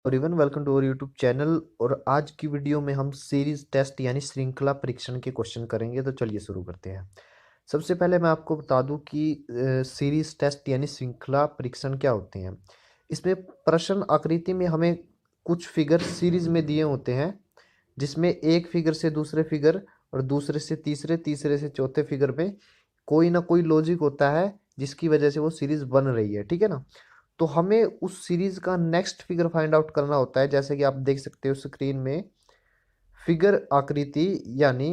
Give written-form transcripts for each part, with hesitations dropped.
Everyone welcome to our YouTube channel. और आज की वीडियो में हम सीरीज टेस्ट यानी श्रृंखला परीक्षण के क्वेश्चन करेंगे। तो चलिए शुरू करते हैं। सबसे पहले मैं आपको बता दूं कि सीरीज टेस्ट यानी श्रृंखला परीक्षण क्या होते हैं। इसमें प्रश्न आकृति में हमें कुछ फिगर सीरीज में दिए होते हैं, जिसमें एक फिगर से दूसरे फिगर और दूसरे से तीसरे, तीसरे से चौथे फिगर में कोई ना कोई लॉजिक होता है जिसकी वजह से वो सीरीज बन रही है। ठीक है ना। तो हमें उस सीरीज का नेक्स्ट फिगर फाइंड आउट करना होता है। जैसे कि आप देख सकते हो स्क्रीन में फिगर आकृति यानी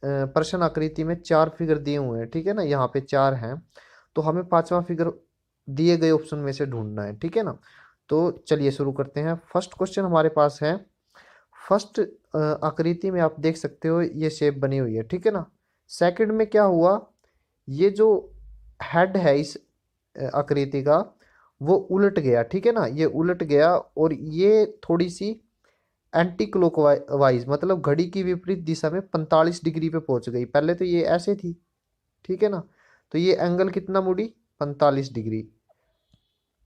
प्रश्न आकृति में चार फिगर दिए हुए हैं। ठीक है ना, यहाँ पे चार हैं, तो हमें पांचवा फिगर दिए गए ऑप्शन में से ढूंढना है। ठीक है ना। तो चलिए शुरू करते हैं। फर्स्ट क्वेश्चन हमारे पास है। फर्स्ट आकृति में आप देख सकते हो ये शेप बनी हुई है। ठीक है ना। सेकंड में क्या हुआ, ये जो हेड है इस आकृति का वो उलट गया। ठीक है ना, ये उलट गया और ये थोड़ी सी एंटी क्लॉकवाइज मतलब घड़ी की विपरीत दिशा में 45 डिग्री पे पहुंच गई। पहले तो ये ऐसे थी। ठीक है ना। तो ये एंगल कितना मुड़ी, 45 डिग्री।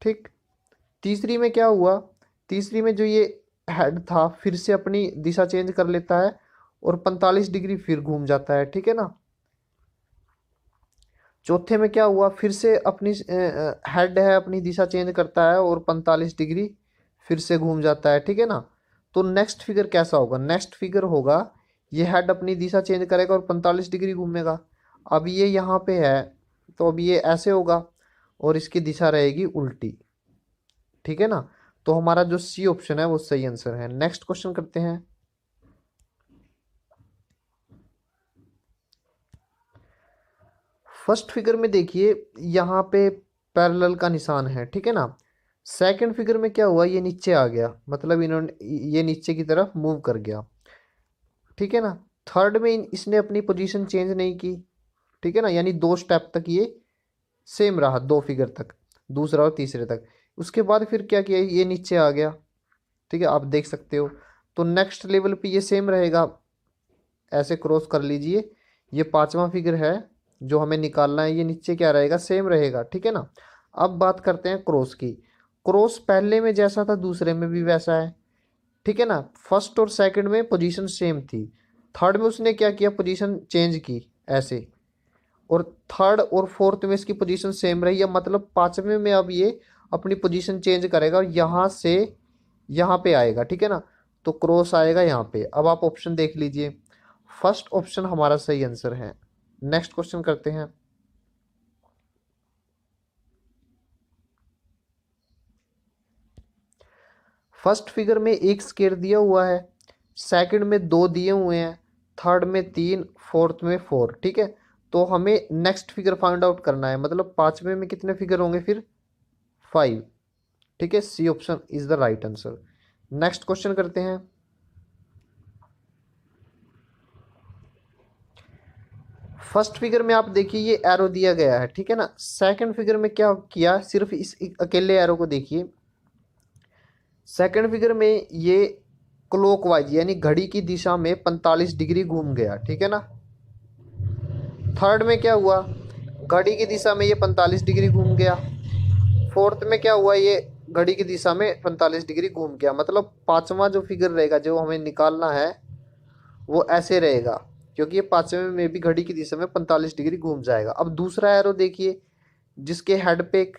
ठीक। तीसरी में क्या हुआ, तीसरी में जो ये हेड था फिर से अपनी दिशा चेंज कर लेता है और 45 डिग्री फिर घूम जाता है। ठीक है ना। चौथे में क्या हुआ, फिर से अपनी हेड है अपनी दिशा चेंज करता है और 45 डिग्री फिर से घूम जाता है। ठीक है ना। तो नेक्स्ट फिगर कैसा होगा, नेक्स्ट फिगर होगा ये हेड अपनी दिशा चेंज करेगा और 45 डिग्री घूमेगा। अब ये यहाँ पे है तो अब ये ऐसे होगा और इसकी दिशा रहेगी उल्टी। ठीक है ना। तो हमारा जो सी ऑप्शन है वो सही आंसर है। नेक्स्ट क्वेश्चन करते हैं। फर्स्ट फिगर में देखिए यहाँ पे पैरेलल का निशान है। ठीक है ना। सेकंड फिगर में क्या हुआ, ये नीचे आ गया, मतलब इन्होंने ये नीचे की तरफ मूव कर गया। ठीक है ना। थर्ड में इसने अपनी पोजीशन चेंज नहीं की। ठीक है ना, यानी दो स्टेप तक ये सेम रहा, दो फिगर तक, दूसरा और तीसरे तक। उसके बाद फिर क्या किया, ये नीचे आ गया। ठीक है, आप देख सकते हो। तो नेक्स्ट लेवल पे ये सेम रहेगा, ऐसे क्रॉस कर लीजिए। ये पांचवा फिगर है जो हमें निकालना है, ये नीचे क्या रहेगा, सेम रहेगा। ठीक है ना। अब बात करते हैं क्रॉस की। क्रॉस पहले में जैसा था दूसरे में भी वैसा है। ठीक है ना। फर्स्ट और सेकंड में पोजीशन सेम थी, थर्ड में उसने क्या किया, पोजीशन चेंज की ऐसे, और थर्ड और फोर्थ में इसकी पोजीशन सेम रही है। मतलब पांचवें में अब ये अपनी पोजीशन चेंज करेगा और यहाँ से यहाँ पे आएगा। ठीक है ना। तो क्रॉस आएगा यहाँ पे। अब आप ऑप्शन देख लीजिए, फर्स्ट ऑप्शन हमारा सही आंसर है। नेक्स्ट क्वेश्चन करते हैं। फर्स्ट फिगर में एक स्क्वायर दिया हुआ है, सेकंड में दो दिए हुए हैं, थर्ड में तीन, फोर्थ में फोर। ठीक है। तो हमें नेक्स्ट फिगर फाइंड आउट करना है, मतलब पांचवें में कितने फिगर होंगे फिर, 5। ठीक है, C option is the right answer. Next question करते हैं। फर्स्ट फिगर में आप देखिए ये एरो दिया गया है। ठीक है ना। सेकंड फिगर में क्या किया, सिर्फ इस अकेले एरो को देखिए। सेकंड फिगर में ये क्लॉकवाइज यानी घड़ी की दिशा में 45 डिग्री घूम गया। ठीक है ना। थर्ड में क्या हुआ, घड़ी की दिशा में ये 45 डिग्री घूम गया। फोर्थ में क्या हुआ, ये घड़ी की दिशा में 45 डिग्री घूम गया। मतलब पांचवा जो फिगर रहेगा जो हमें निकालना है वो ऐसे रहेगा, क्योंकि ये पांचवें में भी घड़ी की दिशा में 45 डिग्री घूम जाएगा। अब दूसरा एरो देखिए, जिसके हेड पे एक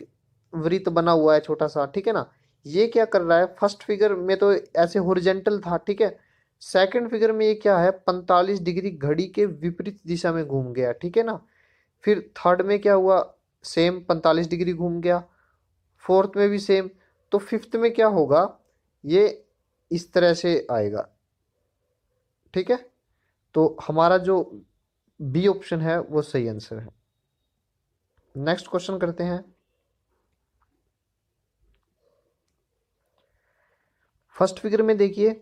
वृत्त बना हुआ है छोटा सा। ठीक है ना। ये क्या कर रहा है, फर्स्ट फिगर में तो ऐसे हॉरिजॉन्टल था। ठीक है। सेकंड फिगर में ये क्या है, 45 डिग्री घड़ी के विपरीत दिशा में घूम गया। ठीक है ना। फिर थर्ड में क्या हुआ, सेम 45 डिग्री घूम गया। फोर्थ में भी सेम। तो फिफ्थ में क्या होगा, ये इस तरह से आएगा। ठीक है। तो हमारा जो बी ऑप्शन है वो सही आंसर है। नेक्स्ट क्वेश्चन करते हैं। फर्स्ट फिगर में देखिए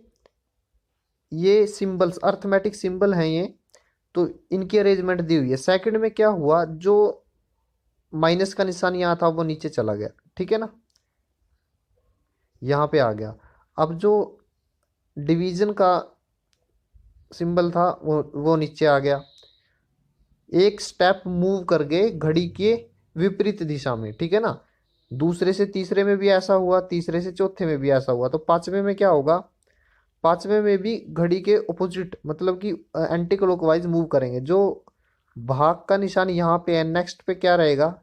ये सिंबल्स अर्थमेटिक सिंबल हैं ये, तो इनकी अरेंजमेंट दी हुई है। सेकंड में क्या हुआ, जो माइनस का निशान यहाँ था वो नीचे चला गया। ठीक है ना, यहाँ पे आ गया। अब जो डिवीजन का सिंबल था वो नीचे आ गया। एक स्टेप मूव कर गए घड़ी के विपरीत दिशा में। ठीक है ना। दूसरे से तीसरे में भी ऐसा हुआ, तीसरे से चौथे में भी ऐसा हुआ, तो पांचवें में क्या होगा, पांचवें में भी घड़ी के ऑपोजिट मतलब कि एंटी क्लॉकवाइज मूव करेंगे। जो भाग का निशान यहाँ पे है, नेक्स्ट पे क्या रहेगा,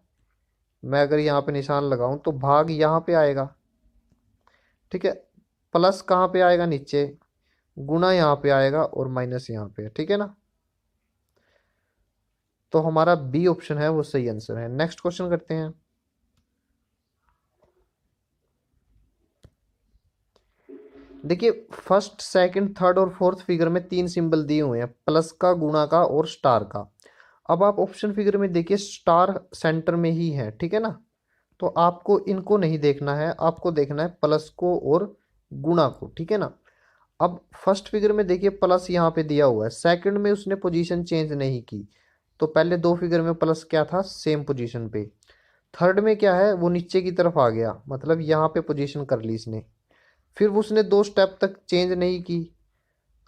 मैं अगर यहाँ पे निशान लगाऊं तो भाग यहाँ पे आएगा, ठीक है। प्लस कहाँ पे आएगा, नीचे, गुना यहाँ पे आएगा और माइनस यहाँ पे, ठीक है ना। तो हमारा बी ऑप्शन है वो सही आंसर है। नेक्स्ट क्वेश्चन करते हैं। देखिए फर्स्ट सेकंड थर्ड और फोर्थ फिगर में तीन सिंबल दिए हुए हैं, प्लस का, गुणा का और स्टार का। अब आप ऑप्शन फिगर में देखिए स्टार सेंटर में ही है, ठीक है ना। तो आपको इनको नहीं देखना है, आपको देखना है प्लस को और गुणा को, ठीक है ना। अब फर्स्ट फिगर में देखिए प्लस यहाँ पे दिया हुआ है, सेकंड में उसने पोजीशन चेंज नहीं की, तो पहले दो फिगर में प्लस क्या था, सेम पोजीशन पे। थर्ड में क्या है, वो नीचे की तरफ आ गया, मतलब यहाँ पे पोजीशन कर ली इसने। फिर उसने दो स्टेप तक चेंज नहीं की।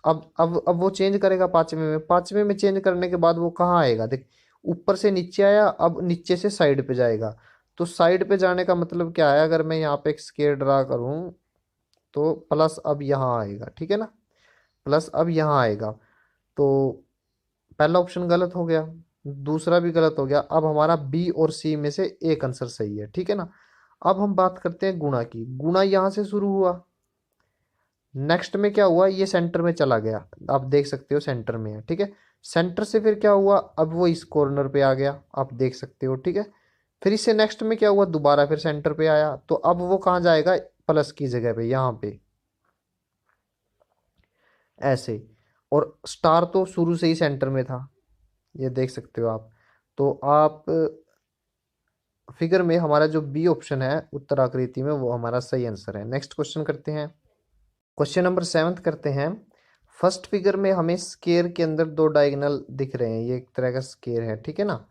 अब वो चेंज करेगा पांचवें में, पांचवें में चेंज करने के बाद वो कहाँ आएगा, देख, ऊपर से नीचे आया, अब नीचे से साइड पे जाएगा। तो साइड पे जाने का मतलब क्या है, अगर मैं यहाँ पे एक स्केयर ड्रा करूँ तो प्लस अब यहाँ आएगा, ठीक है ना, प्लस अब यहाँ आएगा। तो पहला ऑप्शन गलत हो गया, दूसरा भी गलत हो गया। अब हमारा बी और सी में से एक आंसर सही है, ठीक है ना। अब हम बात करते हैं गुणा की। गुणा यहाँ से शुरू हुआ, नेक्स्ट में क्या हुआ, ये सेंटर में चला गया, आप देख सकते हो सेंटर में है, ठीक है। सेंटर से फिर क्या हुआ, अब वो इस कॉर्नर पे आ गया, आप देख सकते हो, ठीक है। फिर इससे नेक्स्ट में क्या हुआ, दोबारा फिर सेंटर पे आया, तो अब वो कहाँ जाएगा, प्लस की जगह पे, यहाँ पे ऐसे। और स्टार तो शुरू से ही सेंटर में था, ये देख सकते हो आप। तो आप फिगर में हमारा जो बी ऑप्शन है उत्तर आकृति में, वो हमारा सही आंसर है। नेक्स्ट क्वेश्चन करते हैं। क्वेश्चन नंबर सेवन्थ करते हैं। फर्स्ट फिगर में हमें स्केयर के अंदर दो डायगोनल दिख रहे हैं, ये एक तरह का स्केयर है, ठीक है ना।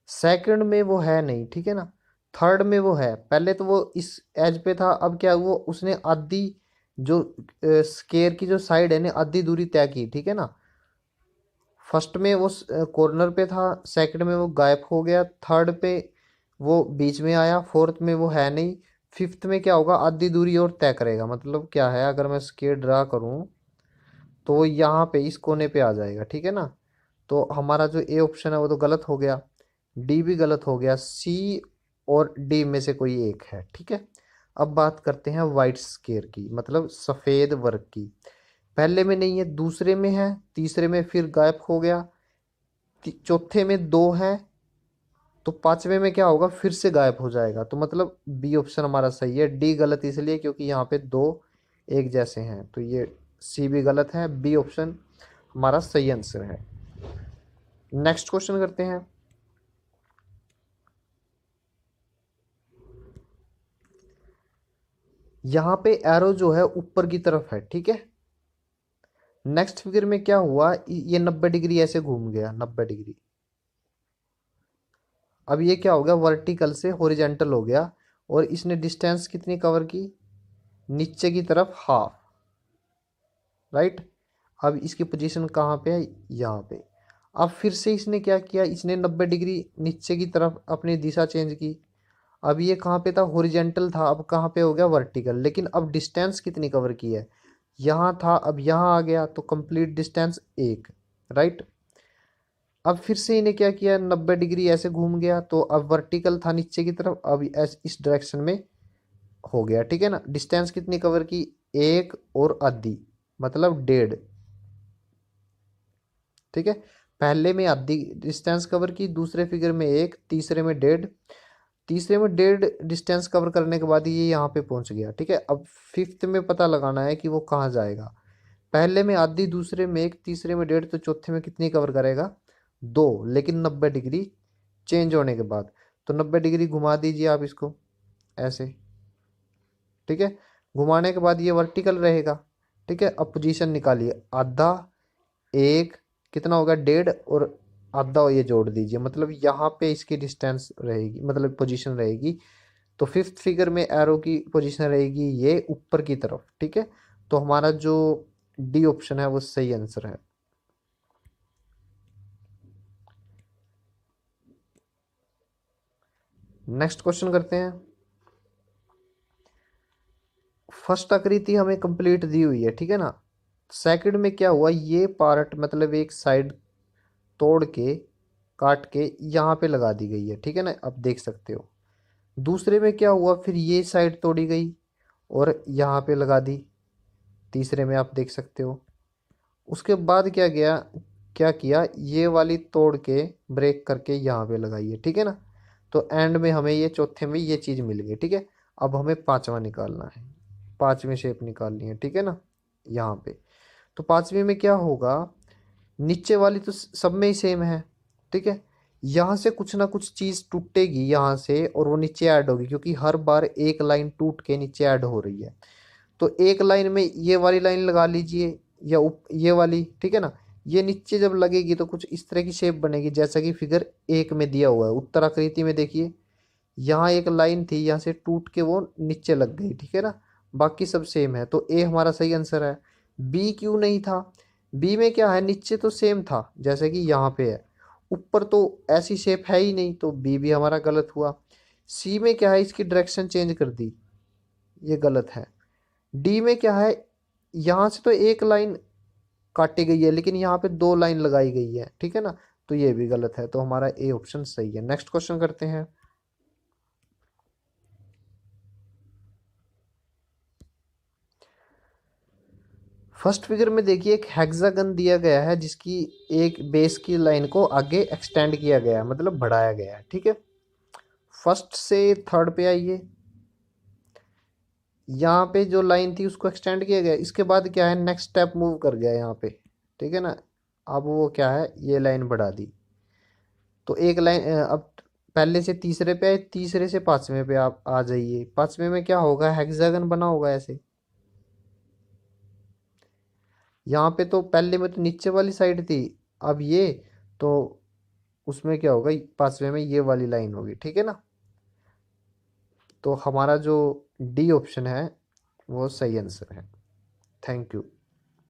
सेकंड में वो है नहीं, ठीक है ना। थर्ड में वो है, पहले तो वो इस एज पे था, अब क्या हुआ, उसने आधी जो स्केयर की जो साइड है ना, आधी दूरी तय की, ठीक है ना। फर्स्ट में वो कॉर्नर पे था, सेकंड में वो गायब हो गया, थर्ड पे वो बीच में आया, फोर्थ में वो है नहीं, फिफ्थ में क्या होगा, आधी दूरी और तय करेगा। मतलब क्या है, अगर मैं स्केयर ड्रा करूं तो वो यहाँ पे इस कोने पे आ जाएगा, ठीक है ना। तो हमारा जो ए ऑप्शन है वो तो गलत हो गया, डी भी गलत हो गया, सी और डी में से कोई एक है, ठीक है। अब बात करते हैं वाइट स्केयर की, मतलब सफ़ेद वर्ग की। पहले में नहीं है, दूसरे में है, तीसरे में फिर गायब हो गया, चौथे में दो है, तो पांचवे में क्या होगा, फिर से गायब हो जाएगा। तो मतलब बी ऑप्शन हमारा सही है, डी गलत इसलिए क्योंकि यहाँ पे दो एक जैसे हैं, तो ये सी भी गलत है, बी ऑप्शन हमारा सही आंसर है। नेक्स्ट क्वेश्चन करते हैं। यहाँ पे एरो जो है ऊपर की तरफ है, ठीक है। नेक्स्ट फिगर में क्या हुआ, ये 90 डिग्री ऐसे घूम गया, 90 डिग्री। अब ये क्या हो गया, वर्टिकल से हॉरिजेंटल हो गया, और इसने डिस्टेंस कितनी कवर की, नीचे की तरफ हाफ, राइट। अब इसकी पोजीशन कहाँ पे है, यहाँ पे। अब फिर से इसने क्या किया, इसने 90 डिग्री नीचे की तरफ अपनी दिशा चेंज की। अब ये कहाँ पे था, हॉरिजेंटल था, अब कहाँ पे हो गया, वर्टिकल। लेकिन अब डिस्टेंस कितनी कवर की है, यहाँ था अब यहाँ आ गया, तो कंप्लीट डिस्टेंस एक, राइट। अब फिर से इन्हें क्या किया, 90 डिग्री ऐसे घूम गया, तो अब वर्टिकल था नीचे की तरफ, अब इस डायरेक्शन में हो गया, ठीक है ना। डिस्टेंस कितनी कवर की, एक और आधी, मतलब डेढ़, ठीक है। पहले में आधी डिस्टेंस कवर की, दूसरे फिगर में एक, तीसरे में डेढ़, तीसरे में डेढ़ डिस्टेंस कवर करने के बाद ये यहाँ पे पहुंच गया, ठीक है। अब फिफ्थ में पता लगाना है कि वो कहाँ जाएगा। पहले में आधी, दूसरे में एक, तीसरे में डेढ़, तो चौथे में कितनी कवर करेगा, दो, लेकिन 90 डिग्री चेंज होने के बाद। तो 90 डिग्री घुमा दीजिए आप इसको ऐसे, ठीक है। घुमाने के बाद ये वर्टिकल रहेगा, ठीक है। अब पोजीशन निकालिए, आधा, एक, कितना होगा, डेढ़, और आधा ये जोड़ दीजिए, मतलब यहाँ पे इसकी डिस्टेंस रहेगी, मतलब पोजीशन रहेगी। तो फिफ्थ फिगर में एरो की पोजीशन रहेगी ये ऊपर की तरफ, ठीक है। तो हमारा जो डी ऑप्शन है वो सही आंसर है। नेक्स्ट क्वेश्चन करते हैं। फर्स्ट आकृति हमें कंप्लीट दी हुई है, ठीक है ना। सेकंड में क्या हुआ, ये पार्ट मतलब एक साइड तोड़ के काट के यहाँ पे लगा दी गई है, ठीक है ना, आप देख सकते हो। दूसरे में क्या हुआ, फिर ये साइड तोड़ी गई और यहाँ पे लगा दी, तीसरे में आप देख सकते हो। उसके बाद क्या गया, क्या किया, ये वाली तोड़ के ब्रेक करके यहाँ पे लगाई है, ठीक है ना। तो एंड में हमें ये चौथे में ये चीज़ मिल गई, ठीक है। अब हमें पांचवा निकालना है, पांचवी शेप निकालनी है, ठीक है ना, यहाँ पे। तो पांचवी में क्या होगा, नीचे वाली तो सब में ही सेम है, ठीक है। यहाँ से कुछ ना कुछ चीज़ टूटेगी यहाँ से और वो नीचे ऐड होगी, क्योंकि हर बार एक लाइन टूट के नीचे ऐड हो रही है। तो एक लाइन में ये वाली लाइन लगा लीजिए या ये वाली, ठीक है ना। ये नीचे जब लगेगी तो कुछ इस तरह की शेप बनेगी, जैसा कि फिगर 1 में दिया हुआ है। उत्तर आकृति में देखिए, यहाँ एक लाइन थी, यहाँ से टूट के वो नीचे लग गई, ठीक है ना। बाकी सब सेम है, तो ए हमारा सही आंसर है। बी क्यों नहीं था, बी में क्या है, नीचे तो सेम था जैसे कि यहाँ पे है, ऊपर तो ऐसी शेप है ही नहीं, तो बी भी हमारा गलत हुआ। सी में क्या है, इसकी डायरेक्शन चेंज कर दी, ये गलत है। डी में क्या है, यहाँ से तो एक लाइन काटी गई है लेकिन यहाँ पे दो लाइन लगाई गई है, ठीक है ना, तो ये भी गलत है। तो हमारा ए ऑप्शन सही है। नेक्स्ट क्वेश्चन करते हैं। फर्स्ट फिगर में देखिए एक हेक्सागन दिया गया है, जिसकी एक बेस की लाइन को आगे एक्सटेंड किया गया है, मतलब बढ़ाया गया है, ठीक है। फर्स्ट से थर्ड पे आइए, यहाँ पे जो लाइन थी उसको एक्सटेंड किया गया, इसके बाद क्या है, नेक्स्ट स्टेप मूव कर गया यहाँ पे, ठीक है ना। अब वो क्या है, ये लाइन बढ़ा दी। तो एक लाइन अब पहले से तीसरे पे आए, तीसरे से पांचवें पे आप आ जाइए। पांचवें में क्या होगा, हेक्सागन बना होगा ऐसे। यहाँ पे तो पहले में तो नीचे वाली साइड थी, अब ये, तो उसमें क्या होगा, पांचवें में ये वाली लाइन होगी, ठीक है ना। तो हमारा जो डी ऑप्शन है वो सही आंसर है। Thank you.